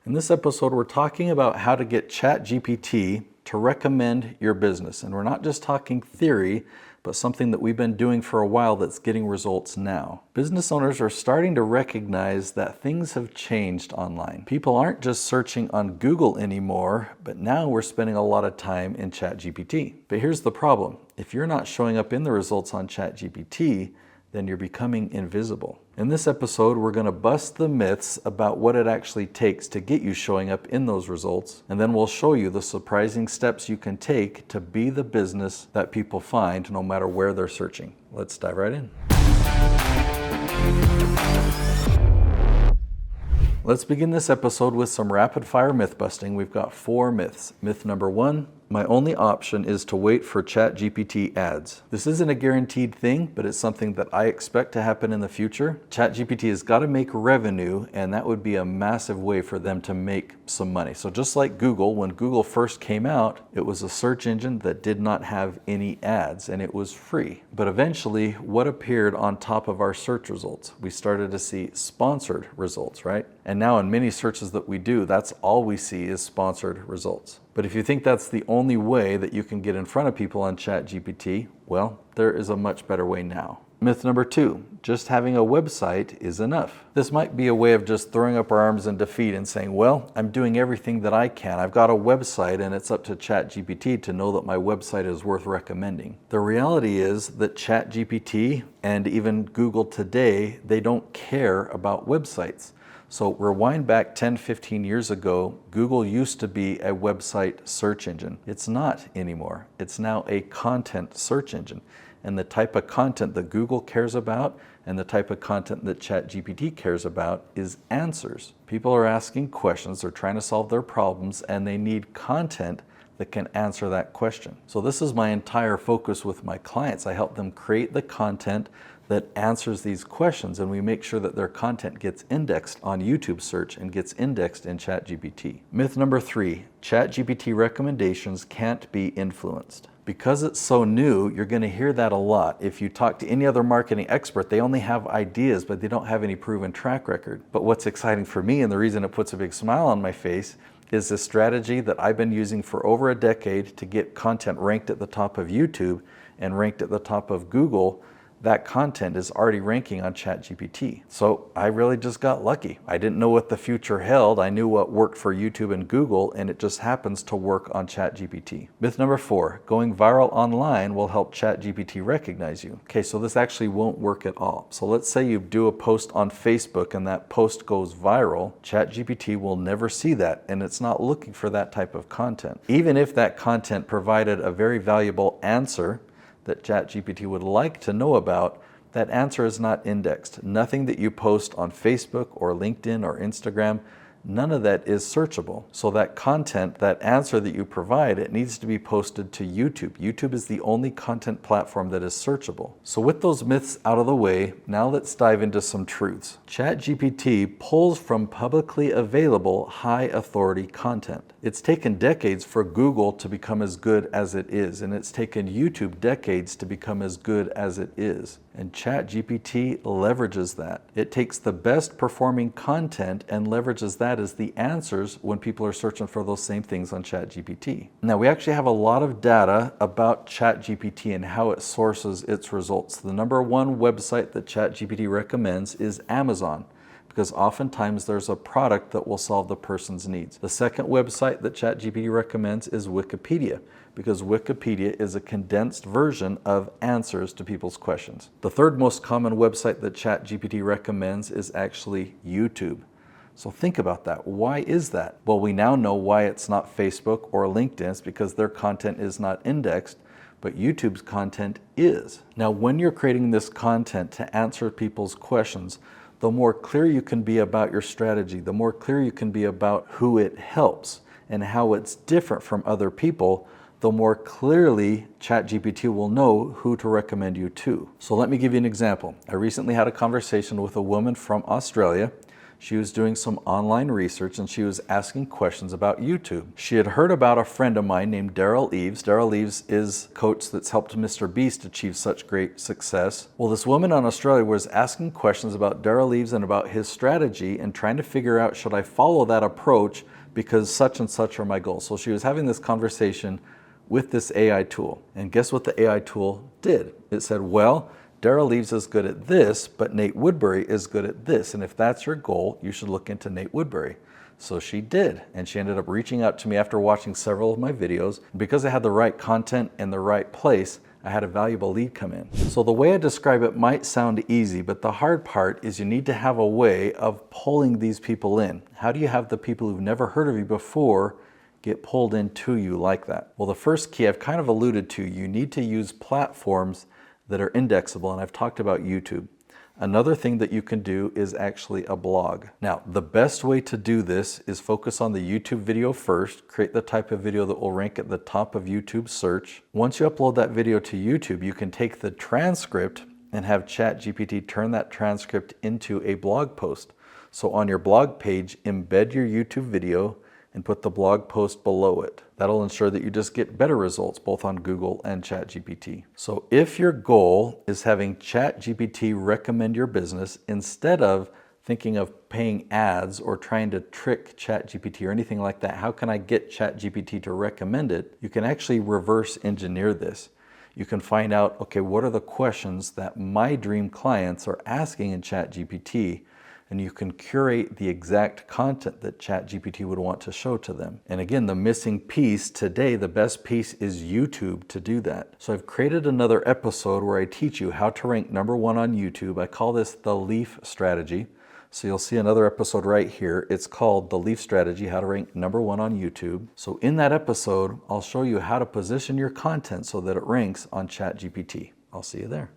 In this episode, we're talking about how to get ChatGPT to recommend your business. And we're not just talking theory, but something that we've been doing for a while that's getting results now. Business owners are starting to recognize that things have changed online. People aren't just searching on Google anymore, but now we're spending a lot of time in ChatGPT. But here's the problem. If you're not showing up in the results on ChatGPT, then you're becoming invisible. In this episode, we're going to bust the myths about what it actually takes to get you showing up in those results, and then we'll show you the surprising steps you can take to be the business that people find no matter where they're searching. Let's dive right in. Let's begin this episode with some rapid fire myth busting. We've got 4 myths. Myth number 1, my only option is to wait for ChatGPT ads. This isn't a guaranteed thing, but it's something that I expect to happen in the future. ChatGPT has got to make revenue, and that would be a massive way for them to make some money. So just like Google, when Google first came out, it was a search engine that did not have any ads, and it was free. But eventually, what appeared on top of our search results? We started to see sponsored results, right? And now in many searches that we do, that's all we see is sponsored results. But if you think that's the only way that you can get in front of people on ChatGPT, well, there is a much better way now. Myth number 2, just having a website is enough. This might be a way of just throwing up our arms in defeat and saying, well, I'm doing everything that I can. I've got a website and it's up to ChatGPT to know that my website is worth recommending. The reality is that ChatGPT and even Google today, they don't care about websites. So rewind back 10, 15 years ago, Google used to be a website search engine. It's not anymore. It's now a content search engine. And the type of content that Google cares about and the type of content that ChatGPT cares about is answers. People are asking questions, they're trying to solve their problems, and they need content that can answer that question. So this is my entire focus with my clients. I help them create the content that answers these questions, and we make sure that their content gets indexed on YouTube search and gets indexed in ChatGPT. Myth number 3, ChatGPT recommendations can't be influenced. Because it's so new, you're going to hear that a lot. If you talk to any other marketing expert, they only have ideas, but they don't have any proven track record. But what's exciting for me, and the reason it puts a big smile on my face, is the strategy that I've been using for over a decade to get content ranked at the top of YouTube and ranked at the top of Google. That content is already ranking on ChatGPT. So I really just got lucky. I didn't know what the future held. I knew what worked for YouTube and Google, and it just happens to work on ChatGPT. Myth number 4, going viral online will help ChatGPT recognize you. Okay, so this actually won't work at all. So let's say you do a post on Facebook and that post goes viral. ChatGPT will never see that, and it's not looking for that type of content. Even if that content provided a very valuable answer that ChatGPT would like to know about, that answer is not indexed. Nothing that you post on Facebook or LinkedIn or Instagram, none of that is searchable. So that content, that answer that you provide, it needs to be posted to YouTube. YouTube is the only content platform that is searchable. So with those myths out of the way, now let's dive into some truths. ChatGPT pulls from publicly available high authority content. It's taken decades for Google to become as good as it is, and it's taken YouTube decades to become as good as it is. And ChatGPT leverages that. It takes the best performing content and leverages that as the answers when people are searching for those same things on ChatGPT. Now, we actually have a lot of data about ChatGPT and how it sources its results. The number 1 website that ChatGPT recommends is Amazon, because oftentimes there's a product that will solve the person's needs. The second website that ChatGPT recommends is Wikipedia, because Wikipedia is a condensed version of answers to people's questions. The third most common website that ChatGPT recommends is actually YouTube. So think about that. Why is that? Well, we now know why it's not Facebook or LinkedIn. It's because their content is not indexed, but YouTube's content is. Now, when you're creating this content to answer people's questions, the more clear you can be about your strategy, the more clear you can be about who it helps and how it's different from other people, the more clearly ChatGPT will know who to recommend you to. So let me give you an example. I recently had a conversation with a woman from Australia. She was doing some online research and she was asking questions about YouTube. She had heard about a friend of mine named Daryl Eves. Daryl Eves is a coach that's helped Mr. Beast achieve such great success. Well, this woman in Australia was asking questions about Daryl Eves and about his strategy and trying to figure out, should I follow that approach because such and such are my goals? So she was having this conversation with this AI tool. And guess what the AI tool did? It said, well, Daryl Eves is good at this, but Nate Woodbury is good at this. And if that's your goal, you should look into Nate Woodbury. So she did. And she ended up reaching out to me after watching several of my videos. Because I had the right content in the right place, I had a valuable lead come in. So the way I describe it might sound easy, but the hard part is you need to have a way of pulling these people in. How do you have the people who've never heard of you before get pulled into you like that? Well, the first key I've kind of alluded to, you need to use platforms that are indexable, and I've talked about YouTube. Another thing that you can do is actually a blog. Now, the best way to do this is focus on the YouTube video first, create the type of video that will rank at the top of YouTube search. Once you upload that video to YouTube, you can take the transcript and have ChatGPT turn that transcript into a blog post. So on your blog page, embed your YouTube video and put the blog post below it. That'll ensure that you just get better results both on Google and ChatGPT. So if your goal is having ChatGPT recommend your business, instead of thinking of paying ads or trying to trick ChatGPT or anything like that, how can I get ChatGPT to recommend it? You can actually reverse engineer this. You can find out, okay, what are the questions that my dream clients are asking in ChatGPT? And you can curate the exact content that ChatGPT would want to show to them. And again, the missing piece today, the best piece is YouTube to do that. So I've created another episode where I teach you how to rank #1 on YouTube. I call this the Leaf Strategy. So you'll see another episode right here. It's called The Leaf Strategy, how to rank #1 on YouTube. So in that episode, I'll show you how to position your content so that it ranks on ChatGPT. I'll see you there.